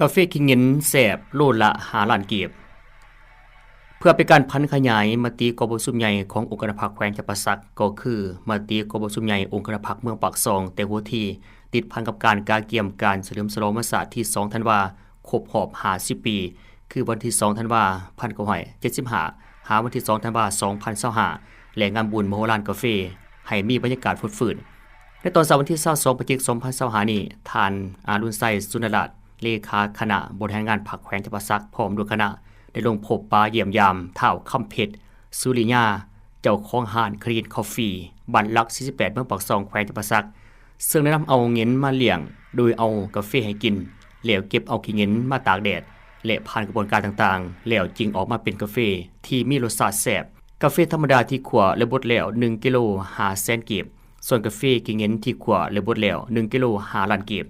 กาแฟขิงเงินแสบโลละ5ล้านกีบเพื่อเป็นการพันขยายมติกบสุมใหญ่ขององค์การพักแขวงจำปาสักก็คือมติกบสุมใหญ่องค์การพักเมืองปากซองแต่หัวที่ติดพันกับการกาเกี่ยมการเฉลิมฉลองมศาสตร์ที่2ธันวาครบรอบ50ปีคือวันที่2ธันวา1975หาวันที่2ธันวา2025และงานบุญมโหฬารกาแฟให้มีบรรยากาศฝืนๆในตอนเสาร์วันที่22พฤศจิกายน2025นี้ท่านอารุณไสสุนทรรัตน์เลขาคณะบริหารงานพรรคแขวงจำปาสักพร้อมด้วยคณะได้ลงพบปะเยี่ยมยามท้าวคำเพชรสุริยาเจ้าของห้านคลีนคอฟฟี่บ้านหลัก48เมืองปากซองแขวงจำปาสักซึ่งได้นำเอาเงินมาเลี้ยงโดยเอากาแฟให้กินแล้วเก็บเอาขี้เงินมาตากแดดและผ่านกระบวนการต่างๆแล้วจึงออกมาเป็นกาแฟที่มีรสชาติแซ่บกาแฟธรรมดาที่ขั่วและบดแล้ว1กิโล500,000กีบส่วนกาแฟขี้เงินที่ขั่วและบดแล้ว1กิโล5ล้านกีบ